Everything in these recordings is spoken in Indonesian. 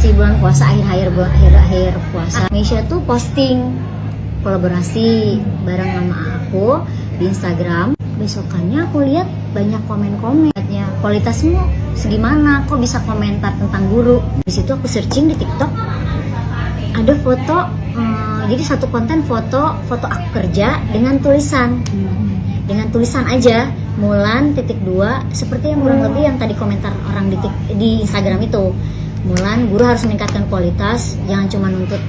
masih bulan puasa, akhir puasa, Misha tuh posting kolaborasi bareng sama aku di Instagram. Besokannya aku lihat banyak komen-komennya, kualitasmu segimana, kok bisa komentar tentang guru. Di situ aku searching di TikTok, ada foto, jadi satu konten foto aku kerja dengan tulisan aja, Mulan .2, seperti yang kurang lebih yang tadi komentar orang di Instagram itu. Mulan, guru harus meningkatkan kualitas, jangan cuma nuntut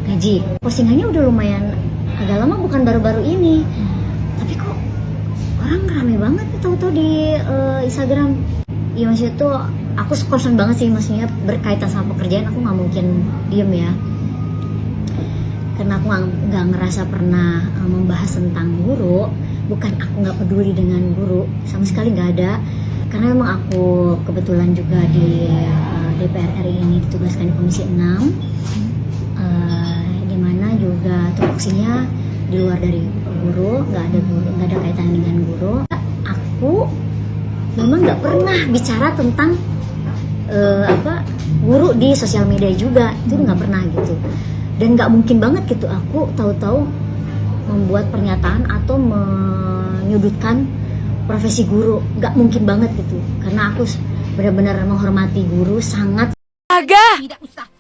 gaji. Postingannya udah lumayan agak lama, bukan baru-baru ini, tapi kok orang rame banget tahu-tahu di Instagram. Ya maksudnya tuh aku concern banget sih, maksudnya berkaitan sama pekerjaan, aku nggak mungkin diem ya, karena aku nggak ngerasa pernah membahas tentang guru. Bukan aku nggak peduli dengan guru, sama sekali nggak ada, karena memang aku kebetulan juga di DPR RI ini ditugaskan di Komisi 6, dimana juga tupoksinya di luar dari guru, nggak ada kaitan dengan guru. Aku memang nggak pernah bicara tentang guru di sosial media juga, itu nggak pernah gitu, dan nggak mungkin banget gitu aku tahu-tahu membuat pernyataan atau menyudutkan profesi guru, nggak mungkin banget gitu, karena aku benar-benar menghormati guru sangat. Agah,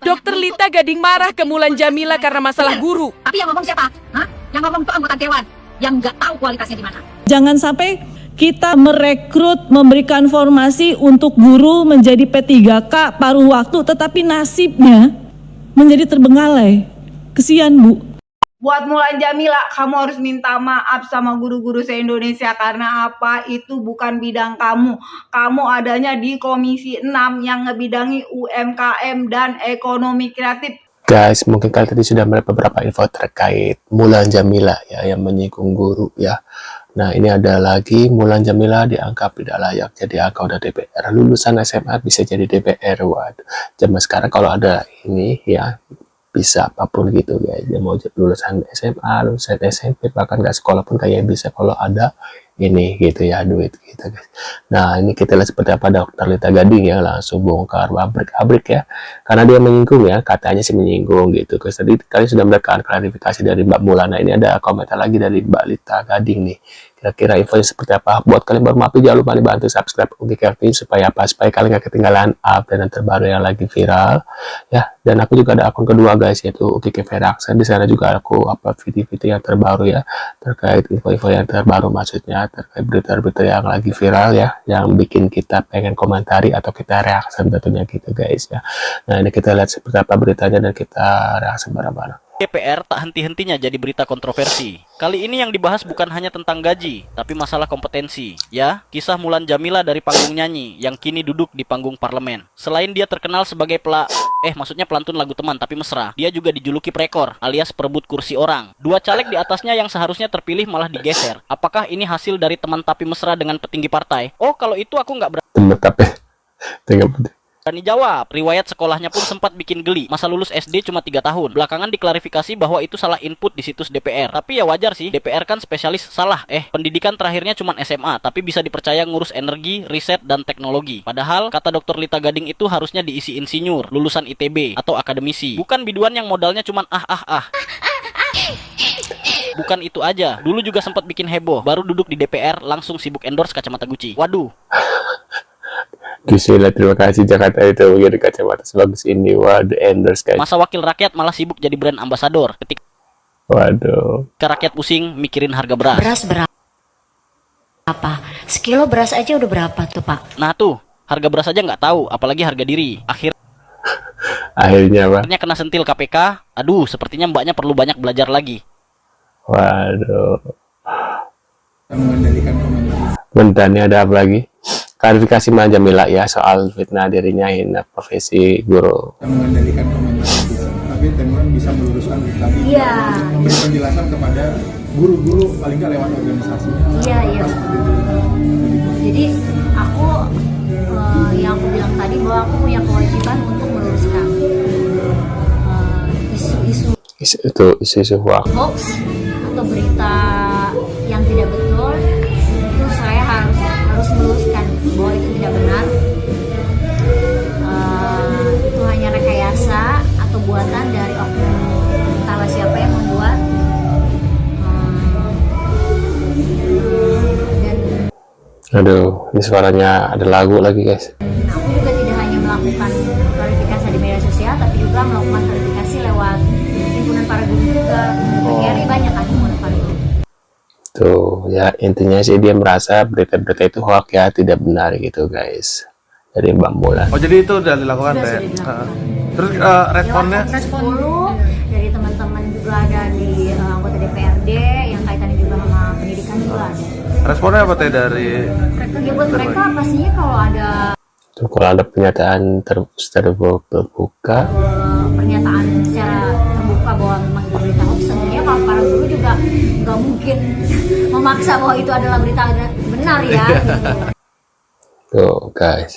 Dokter Lita Gading marah ke Mulan Jamila karena masalah guru. Tapi yang ngomong siapa? Hah? Yang ngomong itu anggota dewan yang nggak tahu kualitasnya di mana. Jangan sampai kita merekrut, memberikan formasi untuk guru menjadi P3K paruh waktu, tetapi nasibnya menjadi terbengkalai. Kesian, Bu. Buat Mulan Jamila, kamu harus minta maaf sama guru-guru se-Indonesia, karena apa? Itu bukan bidang kamu. Kamu adanya di Komisi 6 yang ngebidangi UMKM dan ekonomi kreatif. Guys, mungkin kalian tadi sudah melihat beberapa info terkait Mulan Jamila ya, yang menyinggung guru ya. Nah, ini ada lagi, Mulan Jamila dianggap tidak layak jadi anggota DPR. Lulusan SMA bisa jadi DPR. Waduh, zaman sekarang kalau ada ini ya, bisa apapun gitu guys. Dia mau lulusan SMA, lulusan SMP, bahkan nggak sekolah pun kayak bisa kalau ada ini gitu ya, duit gitu guys. Nah, ini kita lihat seperti apa Dokter Lita Gading ya, langsung bongkar abrik ya, karena dia menyinggung ya, katanya sih menyinggung gitu guys. Tadi kalian sudah mendapatkan klarifikasi dari Mbak Mulan. Nah, ini ada komentar lagi dari Mbak Lita Gading nih, kira-kira infonya seperti apa. Buat kalian baru mampir, jangan lupa dibantu subscribe UGK TV supaya apa, supaya kalian gak ketinggalan update yang terbaru yang lagi viral ya. Dan aku juga ada akun kedua guys, yaitu UGK Veraction. Di sana juga aku upload video-video yang terbaru ya, terkait info-info yang terbaru, maksudnya terkait berita-berita yang lagi viral ya, yang bikin kita pengen komentari atau kita reaksi tentunya gitu guys ya. Nah, ini kita lihat seperti apa beritanya dan kita reaksi bareng-bareng. DPR tak henti-hentinya jadi berita kontroversi. Kali ini yang dibahas bukan hanya tentang gaji, tapi masalah kompetensi. Ya, kisah Mulan Jamila dari panggung nyanyi yang kini duduk di panggung parlemen. Selain dia terkenal sebagai maksudnya pelantun lagu teman tapi mesra, dia juga dijuluki prekor alias perebut kursi orang. Dua caleg di atasnya yang seharusnya terpilih malah digeser. Apakah ini hasil dari teman tapi mesra dengan petinggi partai? Oh, kalau itu aku nggak berani jawab. Riwayat sekolahnya pun sempat bikin geli. Masa lulus SD cuma 3 tahun. Belakangan diklarifikasi bahwa itu salah input di situs DPR. Tapi ya wajar sih, DPR kan spesialis salah. Pendidikan terakhirnya cuma SMA, tapi bisa dipercaya ngurus energi, riset, dan teknologi. Padahal, kata Dokter Lita Gading itu harusnya diisi insinyur, lulusan ITB, atau akademisi. Bukan biduan yang modalnya cuma Bukan itu aja, dulu juga sempat bikin heboh. Baru duduk di DPR, langsung sibuk endorse kacamata Gucci. Waduh. Gisela, terima kasih. Jakarta itu begini kacamata sebagus ini. Waduh, endorse guys. Masa wakil rakyat malah sibuk jadi brand ambasador. Ketika rakyat pusing mikirin harga beras. Beras berapa? Sekilo beras aja udah berapa tuh Pak? Nah tuh, harga beras aja nggak tahu, apalagi harga diri. Akhirnya kena sentil KPK. Aduh, sepertinya mbaknya perlu banyak belajar lagi. Waduh. Bentar, ini ada apa lagi? Klarifikasi Mulan Jamila ya soal fitnah dirinya hina profesi guru. Mengendalikan komunikasi bisa, tapi teman bisa meluruskan tadi, memberi penjelasan kepada guru-guru paling nggak lewat organisasinya. Iya. Jadi aku yang aku bilang tadi bahwa aku punya kewajiban untuk meluruskan isu-isu hoax atau berita yang tidak betul. Itu saya harus meluruskan bahwa itu tidak benar. Itu Aduh, ini suaranya ada lagu lagi guys. Nah, aku juga tidak hanya melakukan klarifikasi di media sosial, tapi juga melakukan klarifikasi lewat himpunan para guru juga. PGRI banyak kan himpunan para guru. Tuh, ya intinya sih dia merasa berita-berita itu hoax ya, tidak benar gitu guys. Dari Mbak Mulan. Oh, jadi itu udah dilakukan Sudah, Teh? sudah dilakukan. Terus responnya? Respon 10 dari teman-teman juga ada di anggota DPRD yang kaitannya juga sama pendidikan juga ada. Responnya apa Teh dari? Ya buat mereka pastinya kalau ada Tuh, kalau ada pernyataan terbuka, pernyataan secara terbuka bahwa memang itu berita hoax, tentunya kalau para guru juga nggak mungkin memaksa bahwa itu adalah berita benar ya. Gitu. tuh guys.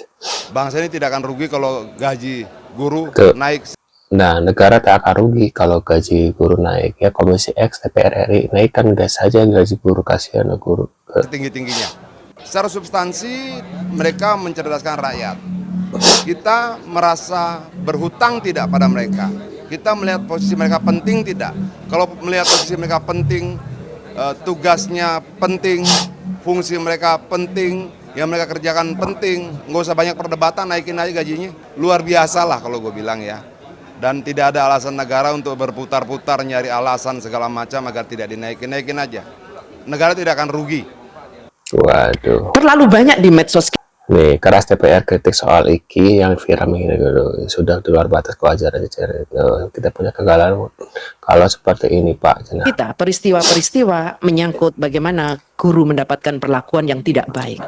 Bangsa ini tidak akan rugi kalau gaji guru Tuh. naik Nah, negara tak akan rugi kalau gaji guru naik. Ya, Komisi X DPR RI naikkan gas saja gaji guru, kasihan guru. setinggi-tingginya. Secara substansi mereka mencerdaskan rakyat. Kita merasa berhutang tidak pada mereka. Kita melihat posisi mereka penting tidak. Kalau melihat posisi mereka penting, tugasnya penting, fungsi mereka penting, yang mereka kerjakan penting, nggak usah banyak perdebatan, naikin aja gajinya. Luar biasa lah kalau gue bilang ya. Dan tidak ada alasan negara untuk berputar-putar nyari alasan segala macam agar tidak dinaikin, naikin aja. Negara tidak akan rugi. Waduh. Terlalu banyak di medsos. Nih, keras DPR kritik soal IKI yang viral ini dulu. Sudah di luar batas kewajaran. Kita punya kegagalan kalau seperti ini, Pak. Kita peristiwa-peristiwa menyangkut bagaimana guru mendapatkan perlakuan yang tidak baik.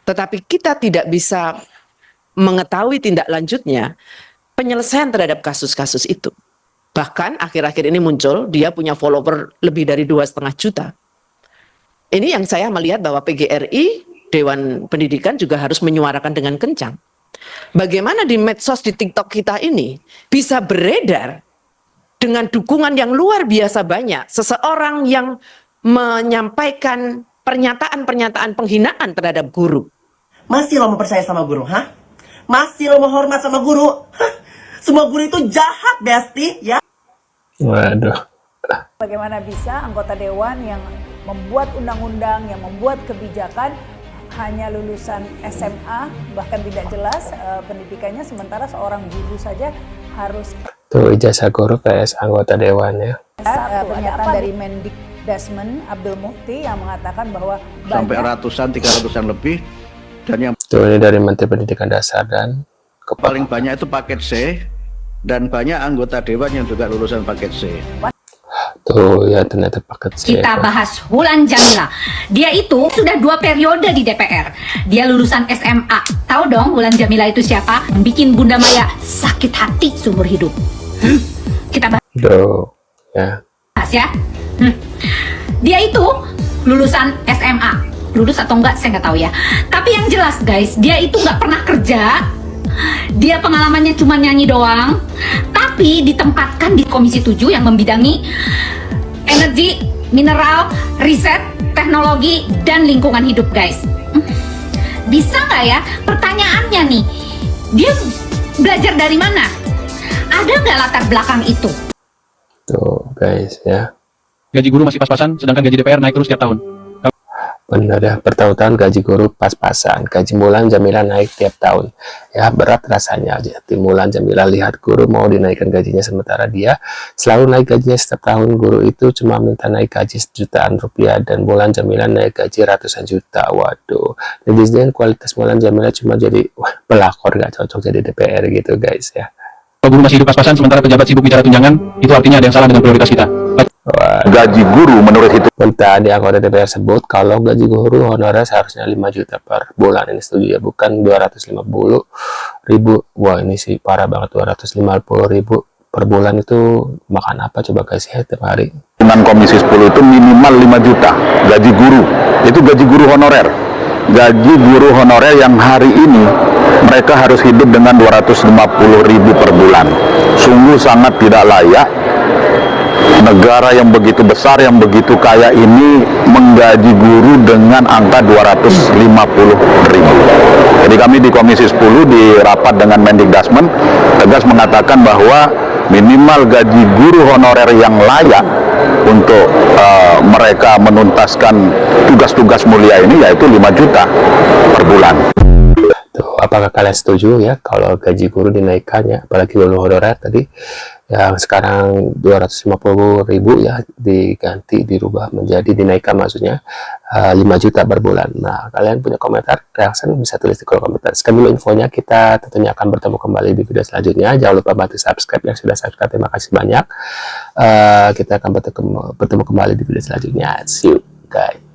Tetapi kita tidak bisa mengetahui tindak lanjutnya penyelesaian terhadap kasus-kasus itu. Bahkan akhir-akhir ini muncul dia punya follower lebih dari 2,5 juta. Ini yang saya melihat bahwa PGRI, Dewan Pendidikan juga harus menyuarakan dengan kencang. Bagaimana di medsos, di TikTok kita ini bisa beredar dengan dukungan yang luar biasa banyak. Seseorang yang menyampaikan pernyataan-pernyataan penghinaan terhadap guru. Masih lo mau percaya sama guru, hah? Masih lo mau hormat sama guru? Hah? Semua guru itu jahat, Besti, ya? Waduh. Bagaimana bisa anggota dewan yang membuat undang-undang, yang membuat kebijakan hanya lulusan SMA, bahkan tidak jelas pendidikannya, sementara seorang guru saja harus... Tuh ijazah guru PS anggota dewan ya. Pernyataan dari Mendikdasmen Abdul Mukti yang mengatakan bahwa Sampai ratusan, 300-an lebih. Dan yang Tuh ini dari Menteri Pendidikan Dasar dan paling banyak itu paket C. Dan banyak anggota dewan yang juga lulusan paket C. Tuh ya ternyata paket C. Kita bahas Wulan Jamila. Dia itu sudah 2 periode di DPR. Dia lulusan SMA. Tahu dong Wulan Jamila itu siapa? Yang bikin Bunda Maya sakit hati seumur hidup. Kita bahas Tuh ya. ya. Dia itu lulusan SMA. Lulus atau enggak saya nggak tahu ya. Tapi yang jelas guys, dia itu nggak pernah kerja. Dia pengalamannya cuma nyanyi doang. Tapi ditempatkan di Komisi 7 yang membidangi energi, mineral, riset, teknologi, dan lingkungan hidup guys. Bisa nggak ya? Pertanyaannya nih, dia belajar dari mana? Ada nggak latar belakang itu? Tuh guys ya. Gaji guru masih pas-pasan, sedangkan gaji DPR naik terus setiap tahun. Benar ya, bertahun-tahun gaji guru pas-pasan, gaji Mulan Jamila naik tiap tahun. Ya berat rasanya aja. Tim Mulan Jamila lihat guru mau dinaikkan gajinya, sementara dia selalu naik gajinya setiap tahun. Guru itu cuma minta naik gaji jutaan rupiah dan Mulan Jamila naik gaji ratusan juta. Waduh, netizen kualitas Mulan Jamila cuma jadi pelakor, gak cocok jadi DPR gitu guys ya. Kalau guru masih hidup pas-pasan, sementara pejabat sibuk bicara tunjangan, itu artinya ada yang salah dengan prioritas kita. Gaji guru menurut itu Minta di anggota DPR sebut kalau gaji guru honorer seharusnya 5 juta per bulan. Ini setuju ya, bukan 250 ribu. Wah ini sih parah banget, 250 ribu per bulan itu makan apa coba guys ya tiap hari. dengan Komisi 10 itu minimal 5 juta gaji guru. Itu gaji guru honorer. Gaji guru honorer yang hari ini mereka harus hidup dengan 250 ribu per bulan. Sungguh sangat tidak layak negara yang begitu besar, yang begitu kaya ini menggaji guru dengan angka 250 ribu. Jadi kami di Komisi 10 di rapat dengan Mendikdasmen tegas mengatakan bahwa minimal gaji guru honorer yang layak untuk mereka menuntaskan tugas-tugas mulia ini, yaitu 5 juta per bulan. Tuh, apakah kalian setuju ya kalau gaji guru dinaikkan ya, apalagi guru honorer tadi yang sekarang 250.000 ya, diganti, dirubah menjadi, dinaikkan maksudnya 5 juta per bulan. Nah, kalian punya komentar, reaction bisa tulis di kolom komentar. Sekian dulu infonya, kita tentunya akan bertemu kembali di video selanjutnya. Jangan lupa bantu subscribe yang sudah subscribe, terima kasih banyak. Kita akan bertemu kembali di video selanjutnya. See you guys.